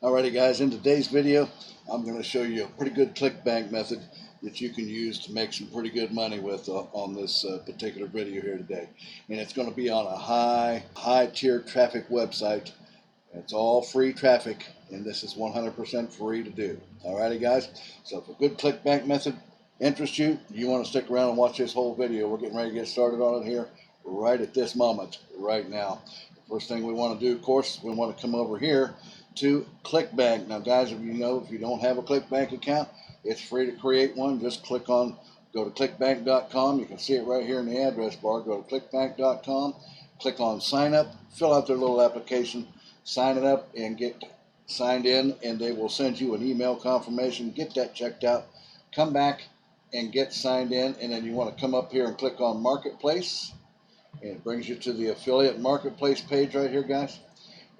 Alrighty guys, in today's video I'm going to show you a pretty good Clickbank method that you can use to make some pretty good money with on this particular video here today. And it's going to be on a high tier traffic website. It's all free traffic, and this is 100% free to do. Alrighty guys, so if a good Clickbank method interests you, you want to stick around and watch this whole video. We're getting ready to get started on it here right at this moment, right now. The first thing we want to do, of course, we want to come over here to Clickbank. Now guys, if you don't have a Clickbank account, it's free to create one. Just go to clickbank.com. You can see it right here in the address bar. Go to clickbank.com, click on sign up, fill out their little application, sign it up, and get signed in, and they will send you an email confirmation. Get that checked out, come back and get signed in, and then you want to come up here and click on Marketplace, and it brings you to the affiliate marketplace page right here, guys.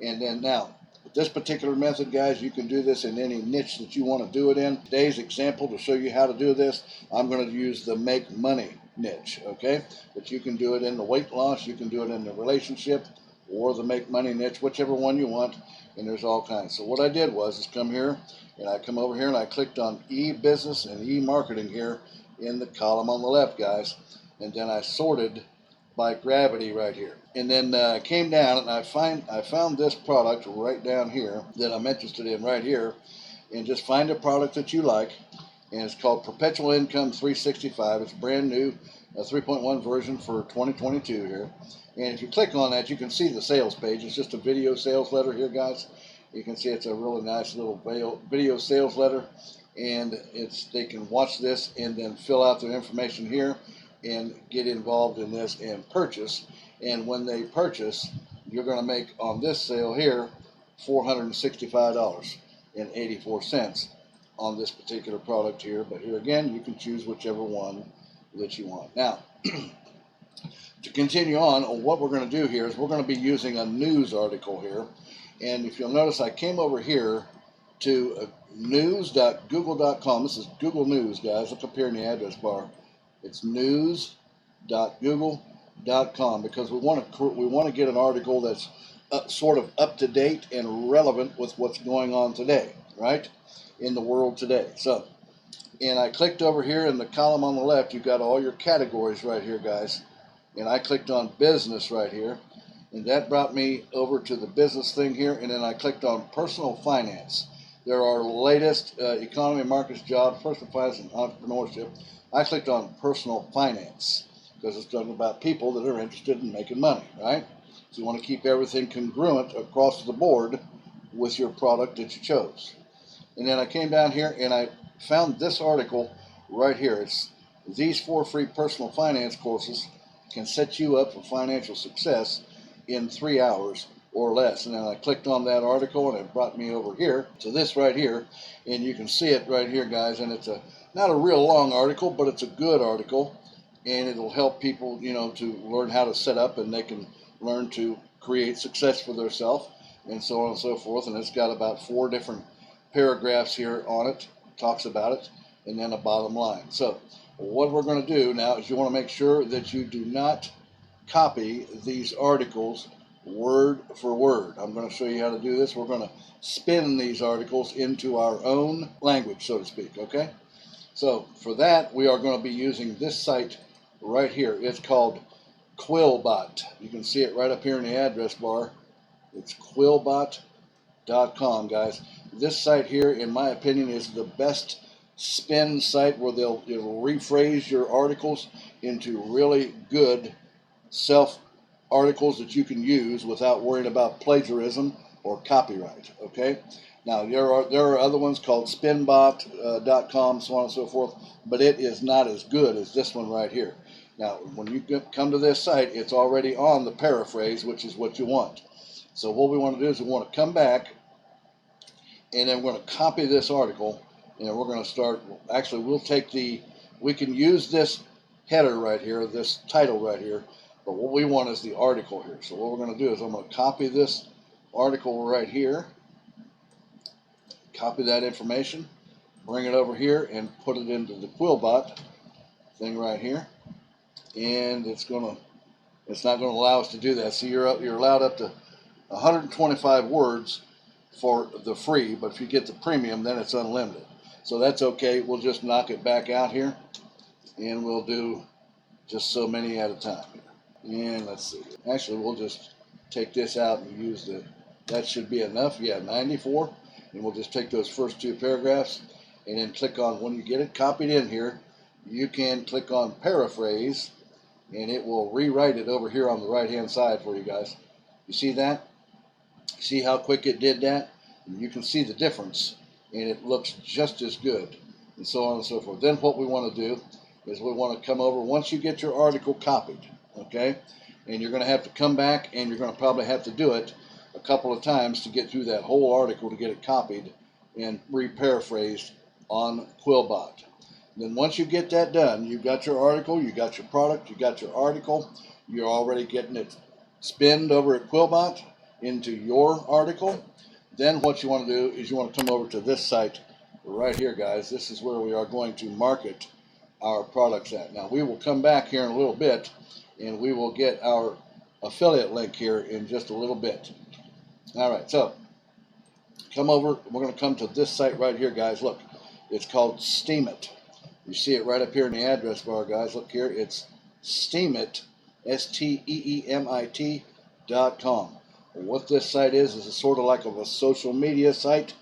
And then now, with this particular method, guys, you can do this in any niche that you want to do it in. Today's example, to show you how to do this, I'm going to use the make money niche, okay? But you can do it in the weight loss, you can do it in the relationship, or the make money niche, whichever one you want, and there's all kinds. So what I did was come here, and I come over here and I clicked on e-business and e-marketing here in the column on the left, guys, and then I sorted by gravity right here, and then came down and I found this product right down here that I'm interested in right here, and just find a product that you like, and it's called Perpetual Income 365. It's brand new, a 3.1 version for 2022 here. And if you click on that, you can see the sales page. It's just a video sales letter here, guys. You can see it's a really nice little video sales letter, and they can watch this and then fill out their information here and get involved in this and purchase. And when they purchase, you're going to make on this sale here $465.84 on this particular product here. But here again, you can choose whichever one that you want. Now, to continue on, what we're going to do here is we're going to be using a news article here. And if you'll notice, I came over here to news.google.com. This is Google News, guys. Look up here in the address bar. It's news.google.com, because we want to get an article that's sort of up to date and relevant with what's going on today, right, in the world today. So, and I clicked over here in the column on the left. You've got all your categories right here, guys. And I clicked on business right here, and that brought me over to the business thing here. And then I clicked on personal finance. There are latest economy, markets, jobs, personal finance, and entrepreneurship. I clicked on personal finance because it's talking about people that are interested in making money, right? So you want to keep everything congruent across the board with your product that you chose. And then I came down here and I found this article right here. It's these 4 free personal finance courses can set you up for financial success in 3 hours or less. And then I clicked on that article, and it brought me over here to this right here, and you can see it right here, guys. And it's not a real long article, but it's a good article, and it'll help people, to learn how to set up, and they can learn to create success for themselves, and so on and so forth. And it's got about 4 different paragraphs here on it, talks about it, and then a bottom line. So what we're going to do now is you want to make sure that you do not copy these articles word for word. I'm going to show you how to do this. We're going to spin these articles into our own language, so to speak, okay? So for that, we are going to be using this site right here. It's called Quillbot. You can see it right up here in the address bar. It's quillbot.com, guys. This site here, in my opinion, is the best spin site where it'll rephrase your articles into really good articles that you can use without worrying about plagiarism or copyright, okay? Now, there are other ones called spinbot.com, so on and so forth, but it is not as good as this one right here. Now, when you come to this site, it's already on the paraphrase, which is what you want. So what we want to do is we want to come back, and then we're going to copy this article, and we're going to start. Actually, we can use this header right here, this title right here, but what we want is the article here. So what we're going to do is I'm going to copy this article right here, copy that information, bring it over here, and put it into the Quillbot thing right here, and it's not going to allow us to do that. So you're allowed up to 125 words for the free, but if you get the premium, then it's unlimited. So that's okay. We'll just knock it back out here, and we'll do just so many at a time. And let's see. Actually, we'll just take this out and use that should be enough. Yeah, 94. And we'll just take those first two paragraphs and then click on, when you get it copied in here, you can click on paraphrase, and it will rewrite it over here on the right hand side for you guys. You see that? See how quick it did that? And you can see the difference, and it looks just as good, and so on and so forth. Then what we want to do is we want to come over, once you get your article copied, okay, and you're going to have to come back, and you're going to probably have to do it a couple of times to get through that whole article to get it copied and re-paraphrased on Quillbot. Then once you get that done, you've got your article, you got your product, you got your article, you're already getting it spinned over at Quillbot into your article. Then what you want to do is you want to come over to this site right here, guys. This is where we are going to market our products at. Now we will come back here in a little bit, and we will get our affiliate link here in just a little bit. All right, so come over. We're going to come to this site right here, guys. Look, it's called Steemit. You see it right up here in the address bar, guys. Look here, it's Steemit, STEEMIT.com. What this site is it's sort of like a social media site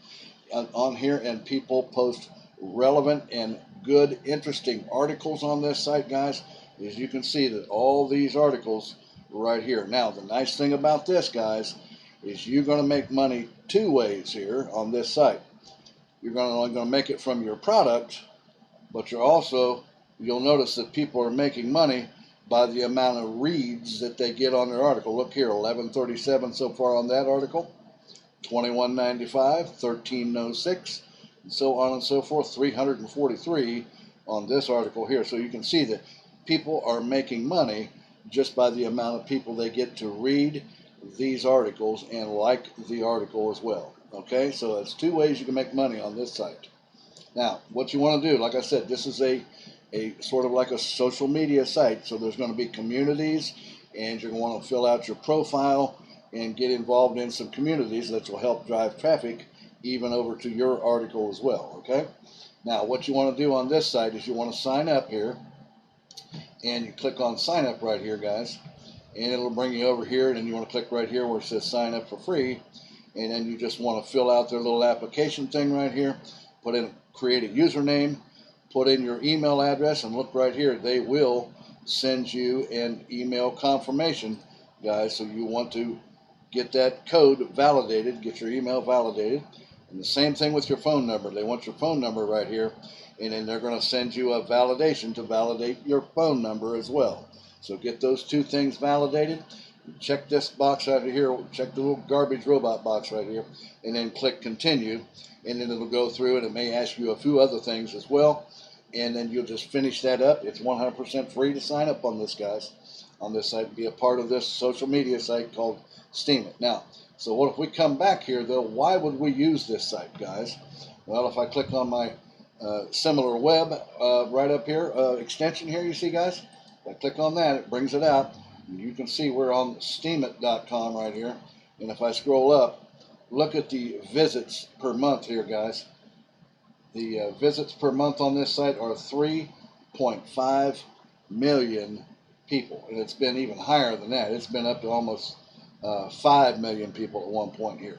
on here, and people post relevant and good, interesting articles on this site, guys. As you can see that all these articles right here. Now, the nice thing about this, guys, is you're going to make money two ways here on this site. You're only going to make it from your product, but you'll notice that people are making money by the amount of reads that they get on their article. Look here, 1137 so far on that article, 2195, 1306, and so on and so forth, 343 on this article here. So you can see that people are making money just by the amount of people they get to read these articles and like the article as well. Okay, so that's two ways you can make money on this site. Now, what you want to do, like I said, this is a sort of like a social media site. So there's going to be communities, and you're going to want to fill out your profile and get involved in some communities that will help drive traffic even over to your article as well. Okay, now what you want to do on this site is you want to sign up here, and you click on sign up right here, guys, and it'll bring you over here, and then you want to click right here where it says sign up for free, and then you just want to fill out their little application thing right here, create a username, put in your email address, and look right here, they will send you an email confirmation, guys. So you want to get that code validated, get your email validated, and the same thing with your phone number. They want your phone number right here, and then they're going to send you a validation to validate your phone number as well. So get those two things validated. Check this box out here, check the little garbage robot box right here, and then click continue, and then it'll go through, and it may ask you a few other things as well, and then you'll just finish that up. It's 100% free to sign up on this, guys, on this site, be a part of this social media site called Steemit. Now, so what if we come back here, though? Why would we use this site, guys? Well, if I click on my similar web right up here, extension here, you see, guys, if I click on that, it brings it out. You can see we're on steemit.com right here, and if I scroll up, look at the visits per month here, guys. The visits per month on this site are 3.5 million people, and it's been even higher than that. It's been up to almost 5 million people at one point here.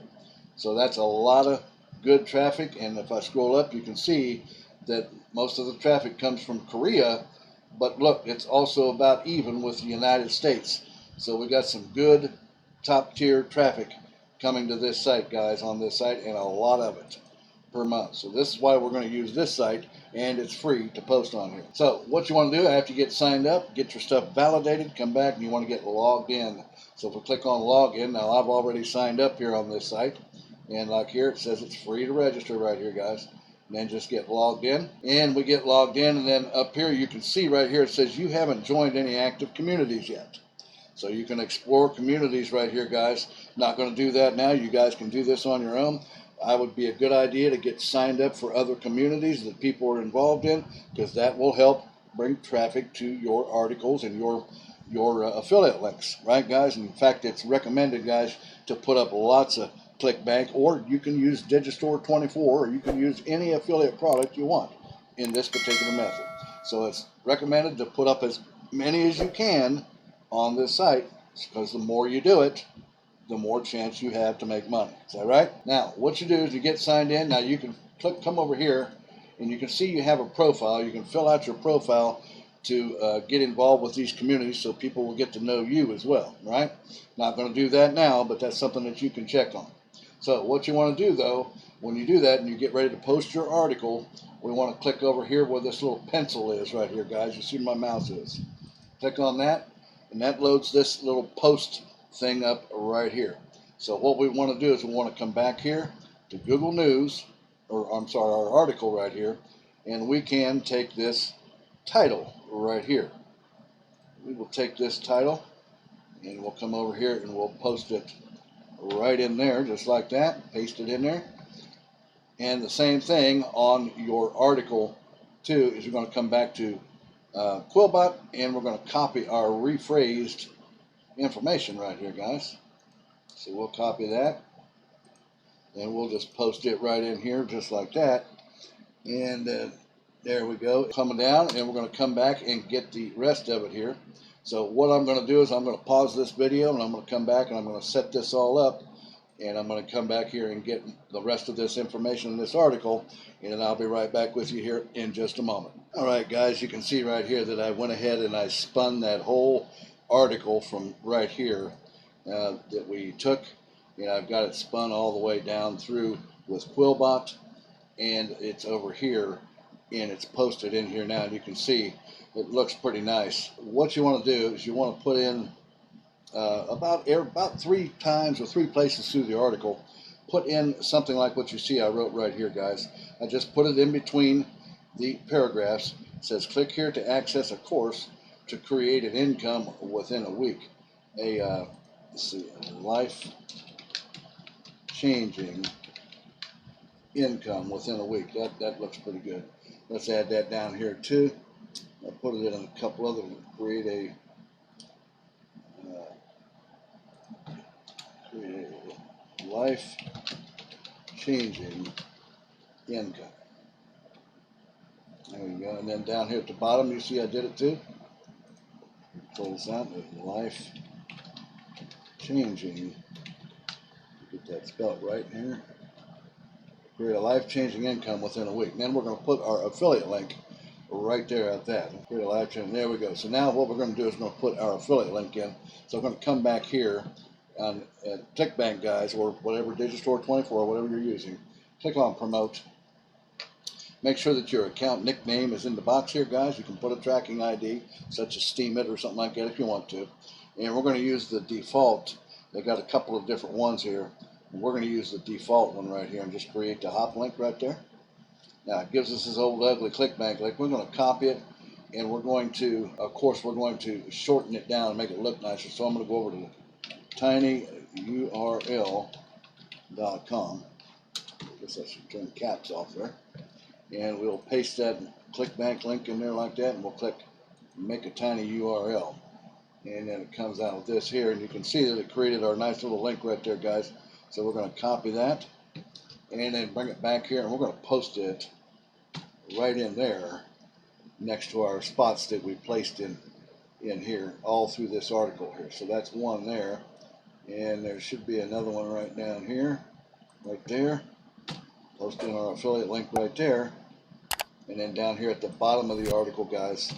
So that's a lot of good traffic, and if I scroll up, you can see that most of the traffic comes from Korea. But look, it's also about even with the United States. So we got some good top tier traffic coming to this site, guys, on this site, and a lot of it per month. So this is why we're going to use this site, and it's free to post on here. So what you want to do after you get signed up, get your stuff validated, come back, and you want to get logged in. So if we click on login, now I've already signed up here on this site, and like here it says it's free to register right here, guys. And then just get logged in, and we get logged in, and then up here you can see right here it says you haven't joined any active communities yet. So you can explore communities right here, guys. Not going to do that now. You guys can do this on your own. I would be a good idea to get signed up for other communities that people are involved in, because that will help bring traffic to your articles and your affiliate links, right, guys? And in fact, it's recommended, guys, to put up lots of Clickbank, or you can use Digistore 24, or you can use any affiliate product you want in this particular method. So it's recommended to put up as many as you can on this site, because the more you do it, the more chance you have to make money. Is that right? Now, what you do is you get signed in. Now you can come over here, and you can see you have a profile. You can fill out your profile to get involved with these communities, so people will get to know you as well, right? Not going to do that now, but that's something that you can check on. So what you want to do, though, when you do that and you get ready to post your article, we want to click over here where this little pencil is right here, guys. You see where my mouse is. Click on that, and that loads this little post thing up right here. So what we want to do is we want to come back here to Google News, or I'm sorry, our article right here, and we can take this title right here. We will take this title, and we'll come over here and we'll post it right in there, just like that. Paste it in there. And the same thing on your article too, is you're going to come back to Quillbot, and we're going to copy our rephrased information right here, guys. So we'll copy that, and we'll just post it right in here, just like that. And there we go, coming down, and we're going to come back and get the rest of it here. So what I'm going to do is I'm going to pause this video, and I'm going to come back, and I'm going to set this all up, and I'm going to come back here and get the rest of this information in this article, and then I'll be right back with you here in just a moment. All right, guys, you can see right here that I went ahead and I spun that whole article from right here that we took, and I've got it spun all the way down through with Quillbot, and it's over here, and it's posted in here now, and you can see it looks pretty nice. What you want to do is you want to put in about 3 times or 3 places through the article, put in something like what you see I wrote right here, guys. I just put it in between the paragraphs. It says, click here to access a course to create an income within a week. Let's see, life-changing income within a week. That looks pretty good. Let's add that down here too. I'll put it in a couple other, create a life-changing income. There we go. And then down here at the bottom, you see I did it too. Close that. Life-changing. Get that spelled right here. Create a life-changing income within a week. And then we're going to put our affiliate link right there at that. Create a life-changing. There we go. So now what we're going to do is we're going to put our affiliate link in. So I'm going to come back here on Clickbank, guys, or whatever, Digistore 24, whatever you're using. Click on promote. Make sure that your account nickname is in the box here, guys. You can put a tracking ID, such as Steemit or something like that if you want to. And we're going to use the default. They got a couple of different ones here. And we're going to use the default one right here and just create the hop link right there. Now it gives us this old ugly Clickbank link. We're going to copy it, and we're going to, of course, we're going to shorten it down and make it look nicer. So I'm going to go over to tinyurl.com. I guess I should turn caps off there. And we'll paste that Clickbank link in there like that, and we'll click make a tiny URL. And then it comes out with this here, and you can see that it created our nice little link right there, guys. So we're going to copy that, and then bring it back here, and we're going to post it right in there next to our spots that we placed in here all through this article here. So that's one there, and there should be another one right down here, right there. Post in our affiliate link right there, and then down here at the bottom of the article, guys,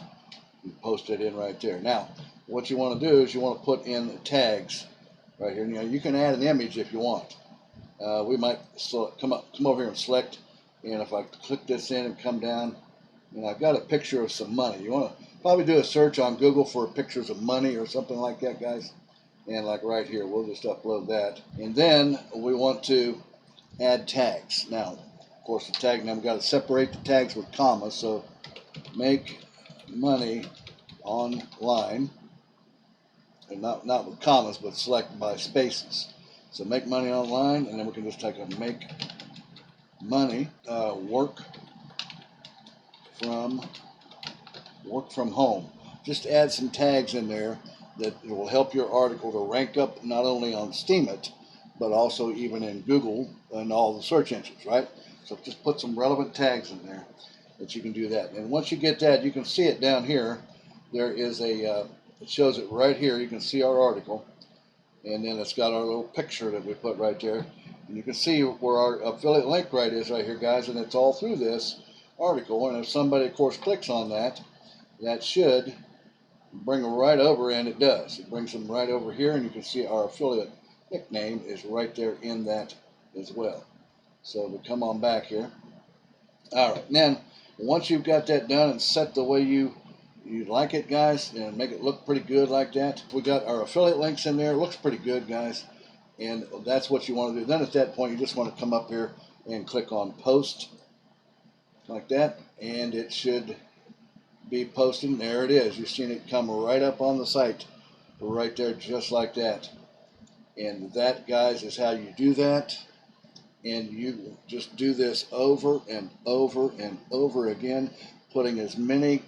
you post it in right there. Now what you want to do is you want to put in the tags right here. You know, you can add an image if you want. We might come over here and select, and if I click this in and come down, and I've got a picture of some money. You want to probably do a search on Google for pictures of money or something like that, guys. And like right here, we'll just upload that. And then we want to add tags. Now, of course, the tag name, we've got to separate the tags with commas. So make money online, and not with commas, but select by spaces. So make money online, and then we can just take a make money work from home. Just add some tags in there that will help your article to rank up not only on Steemit, but also even in Google and all the search engines, right? So just put some relevant tags in there that you can do that. And once you get that, you can see it down here. There is a, it shows it right here. You can see our article. And then it's got our little picture that we put right there. And you can see where our affiliate link right is right here, guys. And it's all through this article. And if somebody, of course, clicks on that, that should bring them right over, and it does. It brings them right over here, and you can see our affiliate nickname is right there in that as well. So we come on back here. All right, and then once you've got that done and set the way you like it, guys, and make it look pretty good like that, we got our affiliate links in there. It looks pretty good, guys, and that's what you want to do. Then at that point, you just want to come up here and click on post like that, and it should be posting. There it is. You've seen it come right up on the site right there, just like that. And that, guys, is how you do that. And you just do this over and over and over again, putting as many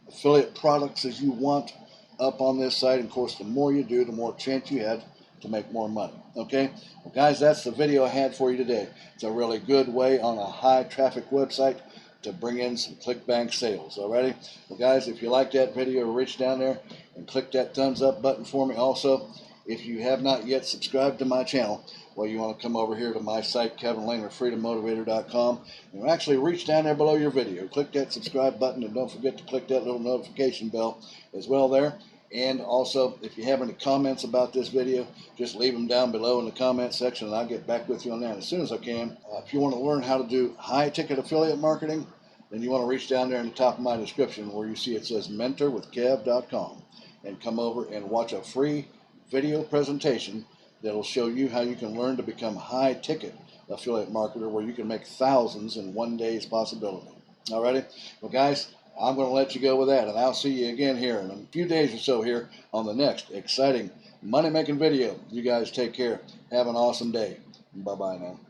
affiliate products as you want up on this site. And of course, the more you do, the more chance you have to make more money. Okay, well, guys, that's the video I had for you today. It's a really good way on a high traffic website to bring in some Clickbank sales. Alrighty, well, guys, if you like that video, reach down there and click that thumbs up button for me. Also, if you have not yet subscribed to my channel, well, you want to come over here to my site, KevinLehner, and actually reach down there below your video. Click that subscribe button, and don't forget to click that little notification bell as well there. And also, if you have any comments about this video, just leave them down below in the comment section, and I'll get back with you on that as soon as I can. If you want to learn how to do high-ticket affiliate marketing, then you want to reach down there in the top of my description where you see it says mentorwithkev.com, and come over and watch a free video presentation that'll show you how you can learn to become a high-ticket affiliate marketer where you can make thousands in one day's possibility. Alrighty? Well, guys, I'm going to let you go with that, and I'll see you again here in a few days or so here on the next exciting money-making video. You guys take care. Have an awesome day. Bye-bye now.